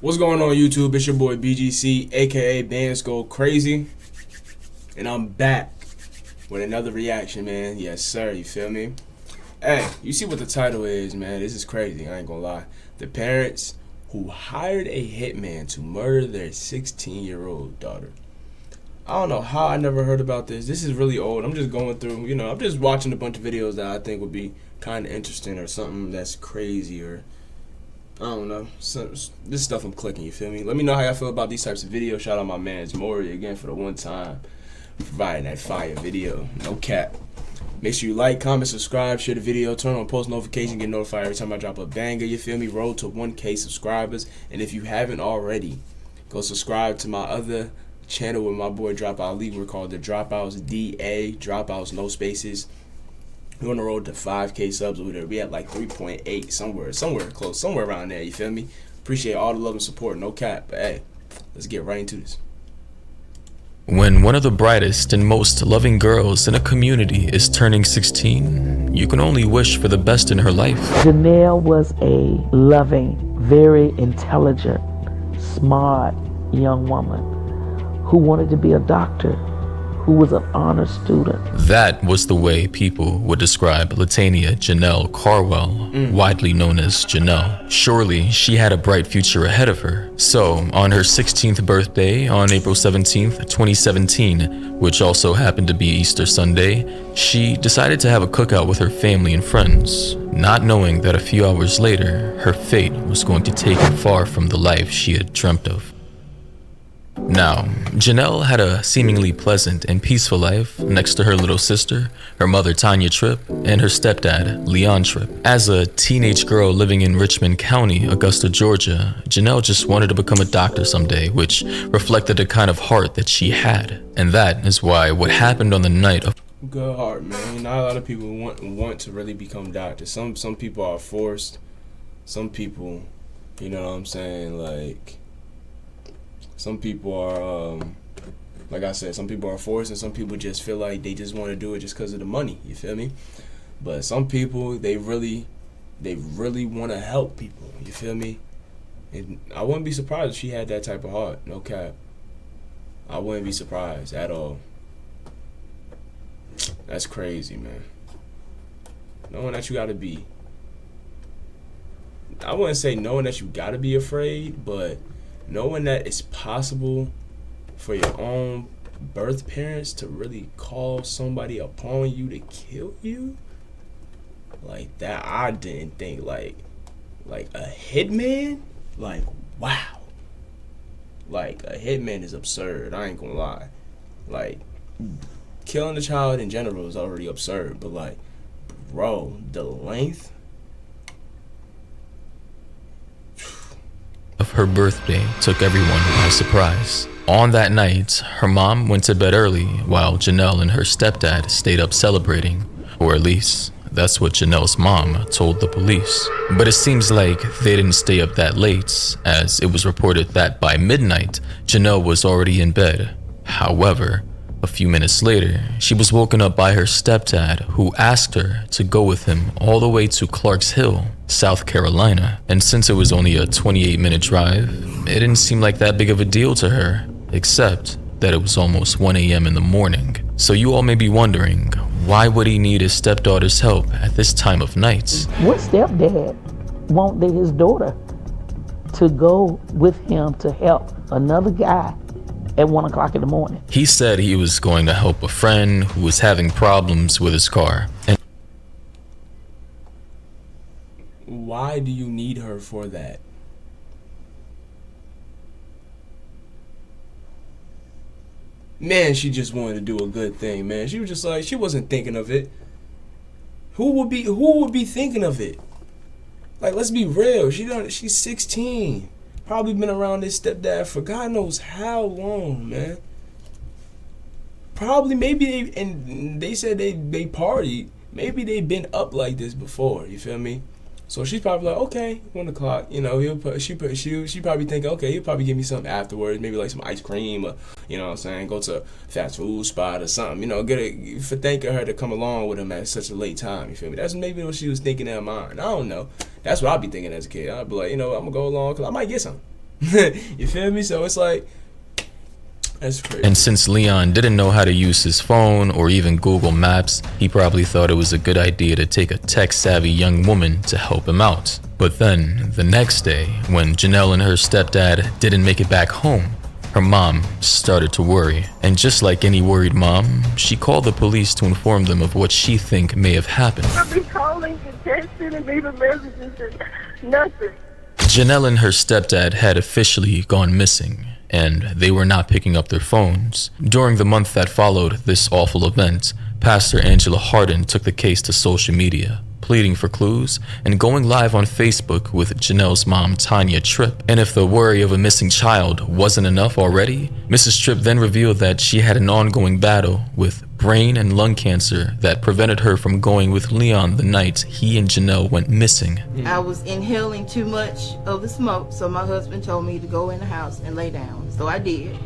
What's going on YouTube? It's your boy BGC, aka Bands Go Crazy, and I'm back with another reaction, man. Yes sir, you feel me? Hey, you see what the title is, man? This is crazy, I ain't gonna lie. The parents who hired a hitman to murder their 16-year-old daughter. I don't know how I never heard about this. This is really old. I'm just going through, I'm just watching a bunch of videos that I think would be kind of interesting or something that's crazy or I don't know. This stuff I'm clicking, you feel me? Let me know how y'all feel about these types of videos. Shout out my man Maury again for the one time providing that fire video. No cap. Make sure you like, comment, subscribe, share the video, turn on post notification, get notified every time I drop a banger, you feel me? Roll to 1K subscribers. And if you haven't already, go subscribe to my other channel with my boy Dropout Lee. We're called the Dropouts, DA, Dropouts, no spaces. We're on the road to 5K subs over there. We at like 3.8, somewhere close, somewhere around there, you feel me? Appreciate all the love and support, no cap. But hey, let's get right into this. When one of the brightest and most loving girls in a community is turning 16, you can only wish for the best in her life. Janelle was a loving, very intelligent, smart young woman who wanted to be a doctor, who was an honor student. That was the way people would describe Latanya Janelle Carwell, widely known as Janelle. Surely she had a bright future ahead of her. So, on her 16th birthday on April 17th, 2017, which also happened to be Easter Sunday, she decided to have a cookout with her family and friends, not knowing that a few hours later, her fate was going to take her far from the life she had dreamt of. Now, Janelle had a seemingly pleasant and peaceful life next to her little sister, her mother Tanya Tripp, and her stepdad, Leon Tripp. As a teenage girl living in Richmond County, Augusta, Georgia, Janelle just wanted to become a doctor someday, which reflected the kind of heart that she had. And that is why what happened on the night of Good heart, man. Not a lot of people want to really become doctors. Some people are forced. Some people, you know what I'm saying, like some people are, like I said, some people are forced and some people just feel like they just want to do it just because of the money, you feel me? But some people, they really want to help people, you feel me? And I wouldn't be surprised if she had that type of heart, no cap. I wouldn't be surprised at all. That's crazy, man. Knowing that you gotta be, I wouldn't say knowing that you gotta be afraid, but knowing that it's possible for your own birth parents to really call somebody upon you to kill you, like that, I didn't think, like a hitman, like wow, like a hitman is absurd, I ain't gonna lie. Like killing a child in general is already absurd, but like, bro, the length of her birthday took everyone by surprise. On that night, her mom went to bed early while Janelle and her stepdad stayed up celebrating, or at least that's what Janelle's mom told the police. But it seems like they didn't stay up that late, as it was reported that by midnight, Janelle was already in bed. However, a few minutes later, she was woken up by her stepdad, who asked her to go with him all the way to Clarks Hill, South Carolina. And since it was only a 28-minute drive, it didn't seem like that big of a deal to her, except that it was almost 1 a.m. in the morning. So you all may be wondering, why would he need his stepdaughter's help at this time of night? What stepdad wanted his daughter to go with him to help another guy at 1 o'clock in the morning? He said he was going to help a friend who was having problems with his car. And why do you need her for that? Man, she just wanted to do a good thing, man. She was just like, she wasn't thinking of it. Who would be thinking of it? Like, let's be real. She's 16. Probably been around this stepdad for God knows how long, man. Probably, maybe they said they partied. Maybe they've been up like this before, you feel me? So she's probably like, okay, 1 o'clock, she probably thinking, okay, he'll probably give me something afterwards, maybe like some ice cream or, you know what I'm saying, go to a fast food spot or something, for thanking her to come along with him at such a late time, you feel me? That's maybe what she was thinking in her mind. I don't know. That's what I'd be thinking as a kid. I'd be like, I'm gonna go along because I might get something. You feel me? So it's like, that's crazy. And since Leon didn't know how to use his phone or even Google Maps, he probably thought it was a good idea to take a tech-savvy young woman to help him out. But then, the next day, when Janelle and her stepdad didn't make it back home, her mom started to worry. And just like any worried mom, she called the police to inform them of what she think may have happened. I've been calling and texting and leaving messages and nothing. Janelle and her stepdad had officially gone missing, and they were not picking up their phones. During the month that followed this awful event, Pastor Angela Hardin took the case to social media, pleading for clues and going live on Facebook with Janelle's mom, Tanya Tripp. And if the worry of a missing child wasn't enough already, Mrs. Tripp then revealed that she had an ongoing battle with brain and lung cancer that prevented her from going with Leon the night he and Janelle went missing. I was inhaling too much of the smoke, so my husband told me to go in the house and lay down. So I did,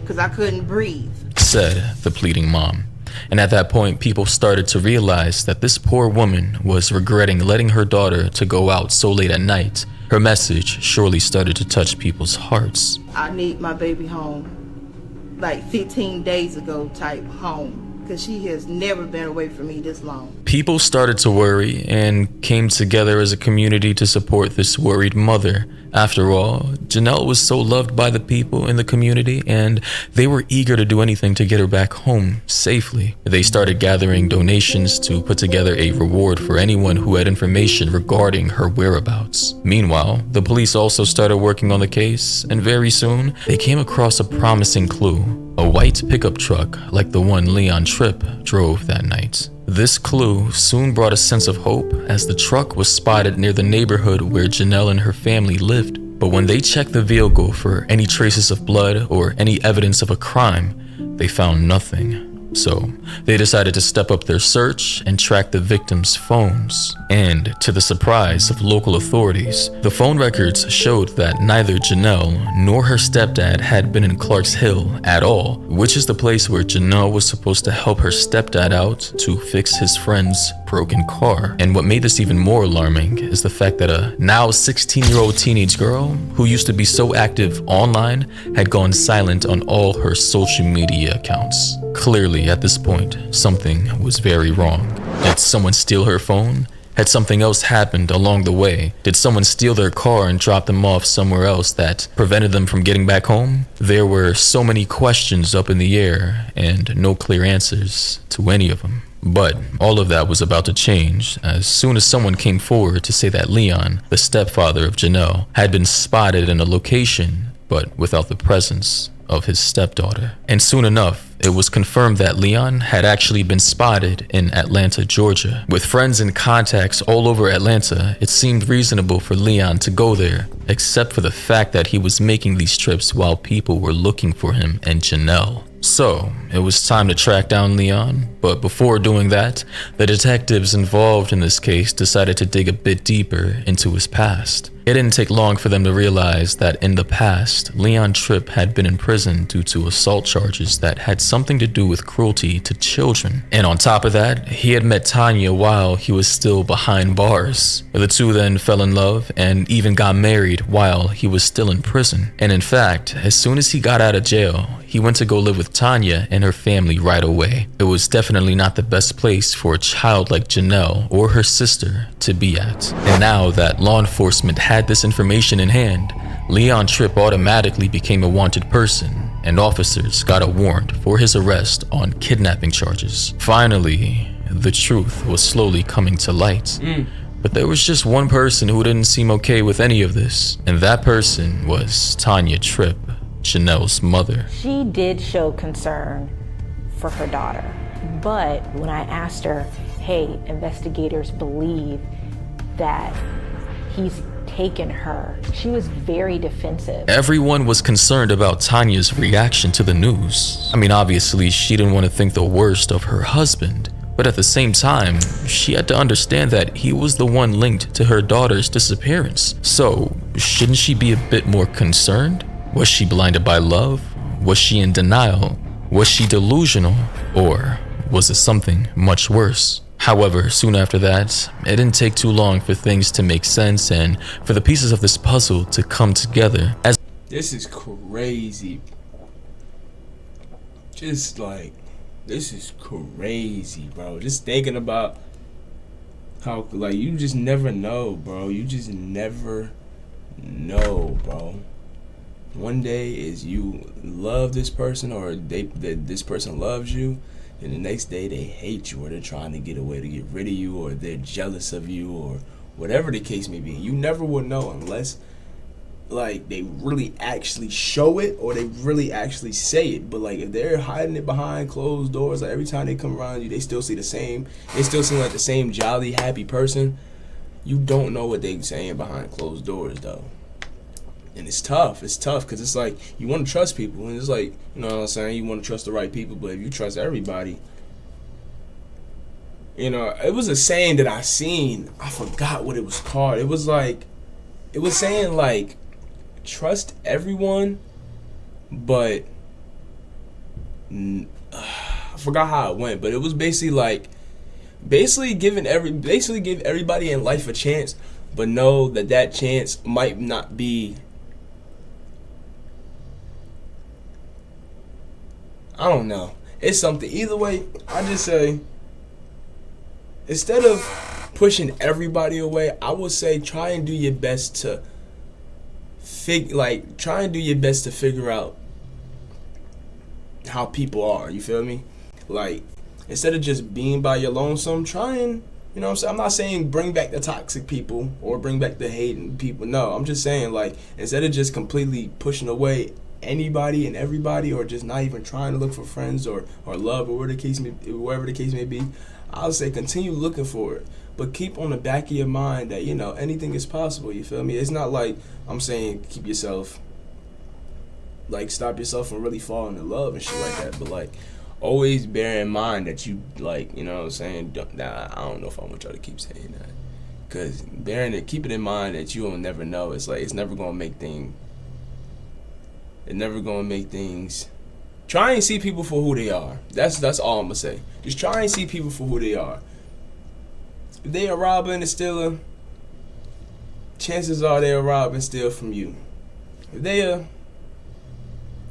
because I couldn't breathe, said the pleading mom. And at that point, people started to realize that this poor woman was regretting letting her daughter to go out so late at night. Her message surely started to touch people's hearts. I need my baby home, like 15 days ago type home, because she has never been away from me this long. People started to worry and came together as a community to support this worried mother. After all, Janelle was so loved by the people in the community, and they were eager to do anything to get her back home safely. They started gathering donations to put together a reward for anyone who had information regarding her whereabouts. Meanwhile, the police also started working on the case, and very soon, they came across a promising clue: a white pickup truck like the one Leon Tripp drove that night. This clue soon brought a sense of hope as the truck was spotted near the neighborhood where Janelle and her family lived. But when they checked the vehicle for any traces of blood or any evidence of a crime, they found nothing. So they decided to step up their search and track the victims' phones. And to the surprise of local authorities, the phone records showed that neither Janelle nor her stepdad had been in Clarks Hill at all, which is the place where Janelle was supposed to help her stepdad out to fix his friend's broken car. And what made this even more alarming is the fact that a now 16-year-old teenage girl who used to be so active online had gone silent on all her social media accounts. Clearly, at this point, something was very wrong. Did someone steal her phone? Had something else happened along the way? Did someone steal their car and drop them off somewhere else that prevented them from getting back home? There were so many questions up in the air and no clear answers to any of them. But all of that was about to change as soon as someone came forward to say that Leon, the stepfather of Janelle, had been spotted in a location, but without the presence of his stepdaughter. And soon enough, it was confirmed that Leon had actually been spotted in Atlanta, Georgia. With friends and contacts all over Atlanta, it seemed reasonable for Leon to go there, except for the fact that he was making these trips while people were looking for him and Janelle. So, it was time to track down Leon, but before doing that, the detectives involved in this case decided to dig a bit deeper into his past. It didn't take long for them to realize that in the past, Leon Tripp had been in prison due to assault charges that had something to do with cruelty to children. And on top of that, he had met Tanya while he was still behind bars. The two then fell in love and even got married while he was still in prison. And in fact, as soon as he got out of jail, he went to go live with Tanya and her family right away. It was definitely not the best place for a child like Janelle or her sister to be at. And now that law enforcement had this information in hand, Leon Tripp automatically became a wanted person, and officers got a warrant for his arrest on kidnapping charges. Finally, the truth was slowly coming to light. But there was just one person who didn't seem okay with any of this, and that person was Tanya Tripp, Janelle's mother. She did show concern for her daughter, but when I asked her, hey, investigators believe that he's taken her, she was very defensive. Everyone was concerned about Tanya's reaction to the news. I mean, obviously, she didn't want to think the worst of her husband, but at the same time, she had to understand that he was the one linked to her daughter's disappearance. So, shouldn't she be a bit more concerned? Was she blinded by love? Was she in denial? Was she delusional? Or was it something much worse? However, soon after that, it didn't take too long for things to make sense and for the pieces of this puzzle to come together. This is crazy. Just like, this is crazy, bro. Just thinking about how, like, you just never know, bro. You just never know, bro. One day is you love this person, or this person loves you, and the next day they hate you, or they're trying to get away to get rid of you, or they're jealous of you, or whatever the case may be. You never will know unless, like, they really actually show it, or they really actually say it. But like, if they're hiding it behind closed doors, like every time they come around you, they still see the same. They still seem like the same jolly, happy person. You don't know what they're saying behind closed doors, though. And it's tough. It's tough because it's like, you want to trust people, and it's like, you know what I'm saying, you want to trust the right people. But if you trust everybody, you know, it was a saying that I seen. I forgot what it was called. It was like, it was saying like, trust everyone, but I forgot how it went. But it was basically like, give everybody in life a chance, but know that that chance might not be. I don't know. It's something. Either way, I just say, instead of pushing everybody away, I would say try and do your best to figure out how people are. You feel me? Like, instead of just being by your lonesome, try and, you know what I'm saying? I'm not saying bring back the toxic people or bring back the hating people. No, I'm just saying, like, instead of just completely pushing away anybody and everybody, or just not even trying to look for friends or love, or whatever the case may be, I'll say continue looking for it, but keep on the back of your mind that, you know, anything is possible. You feel me? It's not like I'm saying keep yourself, like, stop yourself from really falling in love and shit like that, but like, always bear in mind that you, like, you know what I'm saying, I don't know if I want y'all to keep saying that, because keep it in mind that you will never know. It's like, it's never gonna make things. Try and see people for who they are. That's all I'm gonna say. Just try and see people for who they are. If they are robbing and stealing, chances are they'll rob and steal from you. If they a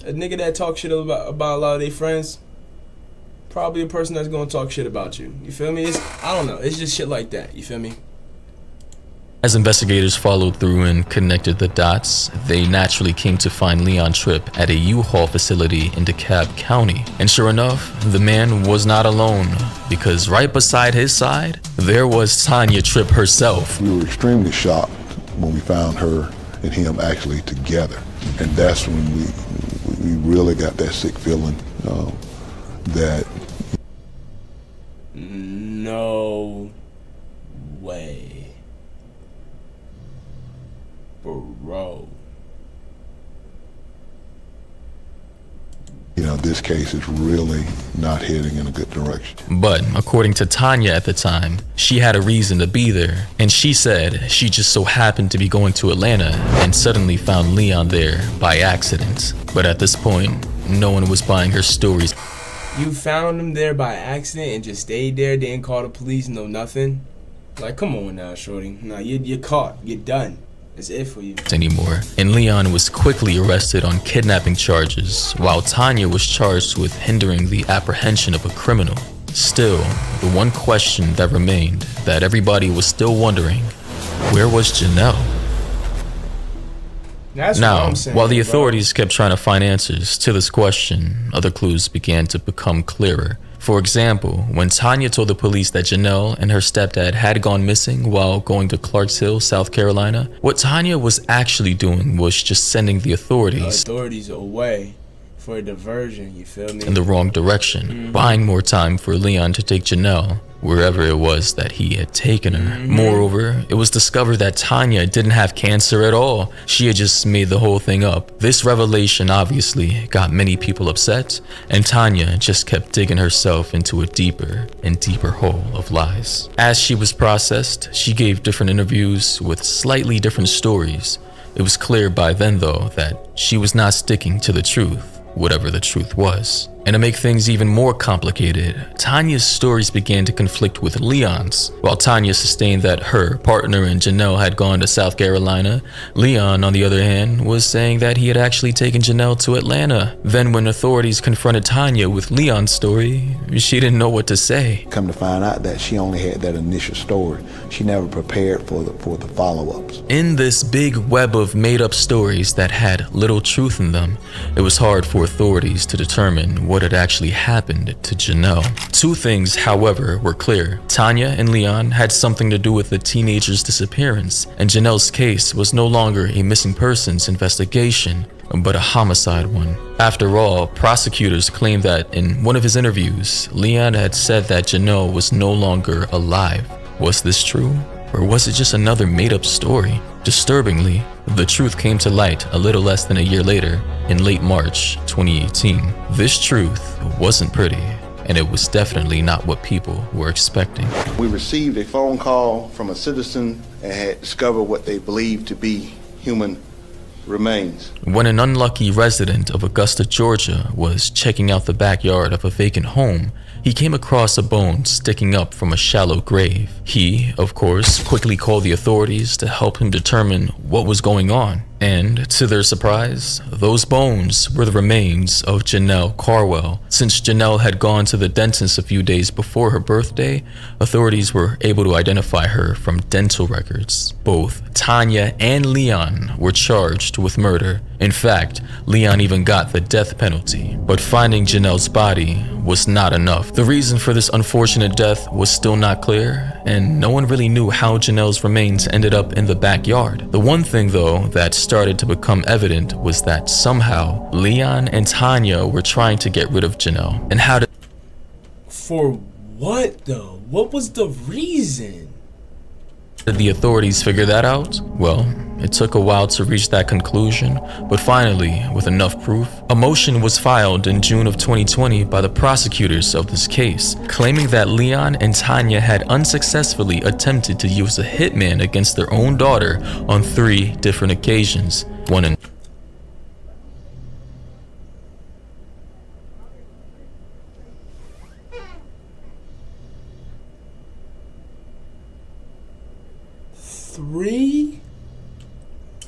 nigga that talk shit about a lot of their friends, probably a person that's gonna talk shit about you. You feel me? I don't know. It's just shit like that. You feel me? As investigators followed through and connected the dots, they naturally came to find Leon Tripp at a U-Haul facility in DeKalb County. And sure enough, the man was not alone, because right beside his side, there was Tanya Tripp herself. We were extremely shocked when we found her and him actually together. And that's when we really got that sick feeling that... No way. Bro. You know, this case is really not heading in a good direction. But according to Tanya at the time, she had a reason to be there. And she said she just so happened to be going to Atlanta and suddenly found Leon there by accident. But at this point, no one was buying her stories. You found him there by accident and just stayed there, didn't call the police, no nothing? Like, come on now, shorty. Nah, you're caught. You're done. It's it for you. Anymore. And Leon was quickly arrested on kidnapping charges, while Tanya was charged with hindering the apprehension of a criminal. Still, the one question that remained, that everybody was still wondering, where was Janelle? That's now, what I'm saying, while the bro. authorities kept trying to find answers to this question, other clues began to become clearer. For example, when Tanya told the police that Janelle and her stepdad had gone missing while going to Clarks Hill, South Carolina, what Tanya was actually doing was just sending the authorities away for a diversion, you feel me? in the wrong direction, buying more time for Leon to take Janelle wherever it was that he had taken her. Moreover, it was discovered that Tanya didn't have cancer at all. She had just made the whole thing up. This revelation obviously got many people upset, and Tanya just kept digging herself into a deeper and deeper hole of lies. As she was processed, she gave different interviews with slightly different stories. It was clear by then, though, that she was not sticking to the truth, whatever the truth was. And to make things even more complicated, Tanya's stories began to conflict with Leon's. While Tanya sustained that her partner and Janelle had gone to South Carolina, Leon, on the other hand, was saying that he had actually taken Janelle to Atlanta. Then when authorities confronted Tanya with Leon's story, she didn't know what to say. Come to find out that she only had that initial story. She never prepared for the follow-ups. In this big web of made-up stories that had little truth in them, it was hard for authorities to determine what had actually happened to Janelle. Two things, however, were clear. Tanya and Leon had something to do with the teenager's disappearance, and Janelle's case was no longer a missing persons investigation, but a homicide one. After all, prosecutors claimed that in one of his interviews, Leon had said that Janelle was no longer alive. Was this true? Or was it just another made-up story? Disturbingly, the truth came to light a little less than a year later, in late March 2018. This truth wasn't pretty, and it was definitely not what people were expecting. We received a phone call from a citizen and had discovered what they believed to be human remains. When an unlucky resident of Augusta, Georgia was checking out the backyard of a vacant home, he came across a bone sticking up from a shallow grave. He, of course, quickly called the authorities to help him determine what was going on. And, to their surprise, those bones were the remains of Janelle Carwell. Since Janelle had gone to the dentist a few days before her birthday, authorities were able to identify her from dental records. Both Tanya and Leon were charged with murder. In fact, Leon even got the death penalty. But finding Janelle's body was not enough. The reason for this unfortunate death was still not clear, and no one really knew how Janelle's remains ended up in the backyard. The one thing, though, that started to become evident was that somehow Leon and Tanya were trying to get rid of Janelle. And how did... For what though? What was the reason? Did the authorities figure that out? Well, it took a while to reach that conclusion, but finally, with enough proof, a motion was filed in June of 2020 by the prosecutors of this case, claiming that Leon and Tanya had unsuccessfully attempted to use a hitman against their own daughter on 3 different occasions. One in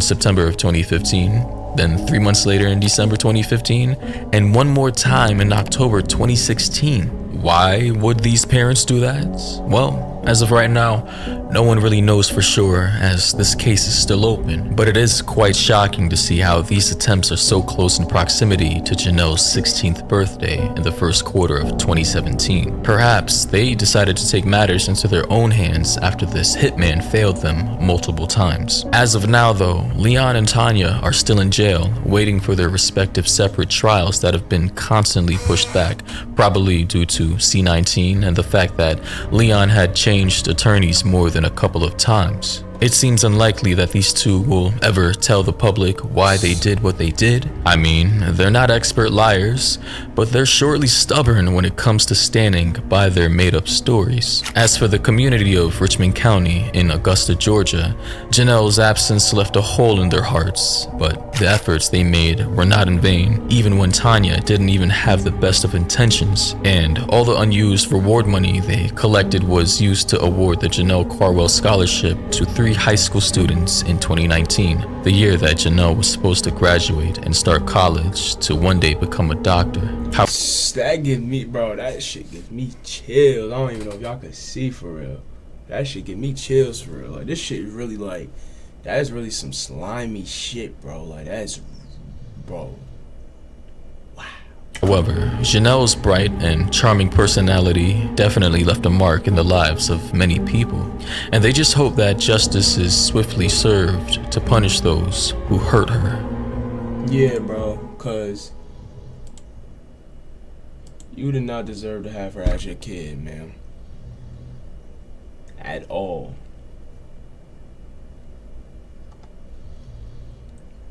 September of 2015, then 3 months later in December 2015, and one more time in October 2016. Why would these parents do that? Well, as of right now, no one really knows for sure, as this case is still open, but it is quite shocking to see how these attempts are so close in proximity to Janelle's 16th birthday in the first quarter of 2017. Perhaps they decided to take matters into their own hands after this hitman failed them multiple times. As of now though, Leon and Tanya are still in jail, waiting for their respective separate trials that have been constantly pushed back, probably due to C-19 and the fact that Leon had changed attorneys more than a couple of times. It seems unlikely that these two will ever tell the public why they did what they did. I mean, they're not expert liars, but they're surely stubborn when it comes to standing by their made-up stories. As for the community of Richmond County in Augusta, Georgia, Janelle's absence left a hole in their hearts, but the efforts they made were not in vain, even when Tanya didn't even have the best of intentions, and all the unused reward money they collected was used to award the Janelle Carwell Scholarship to 3 high school students in 2019, the year that Janelle was supposed to graduate and start college to one day become a doctor. That give me, bro, that shit gives me chills. I don't even know if y'all can see for real. That shit give me chills for real. Like, this shit is really like, that is really some slimy shit, bro. Like, that's, bro. However, Janelle's bright and charming personality definitely left a mark in the lives of many people, and they just hope that justice is swiftly served to punish those who hurt her. Yeah, bro, cause you did not deserve to have her as your kid, man. At all.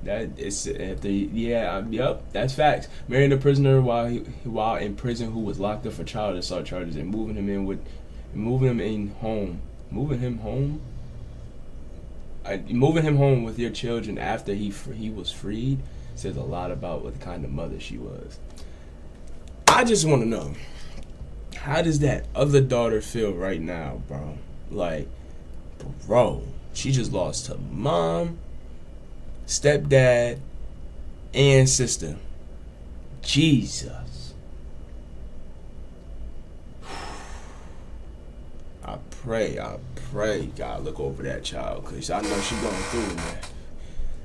That is yep, that's facts. Marrying a prisoner while in prison who was locked up for child assault charges and moving him home with your children after he was freed says a lot about what kind of mother she was. I just want to know, how does that other daughter feel right now, bro? Like, bro, she just lost her mom, stepdad, and sister. Jesus. I pray God look over that child, because I know she's going through it, man.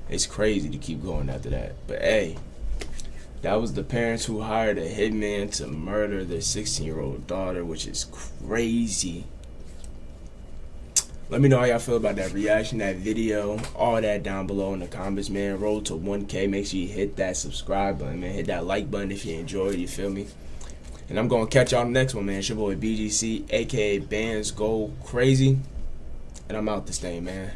It's crazy to keep going after that. But hey, that was the parents who hired a hitman to murder their 16-year-old daughter, which is crazy. Let me know how y'all feel about that reaction, that video, all that down below in the comments, man. Roll to 1K. Make sure you hit that subscribe button, man. Hit that like button if you enjoyed, you feel me? And I'm going to catch y'all on the next one, man. It's your boy BGC, a.k.a. Bands Go Crazy. And I'm out this thing, man.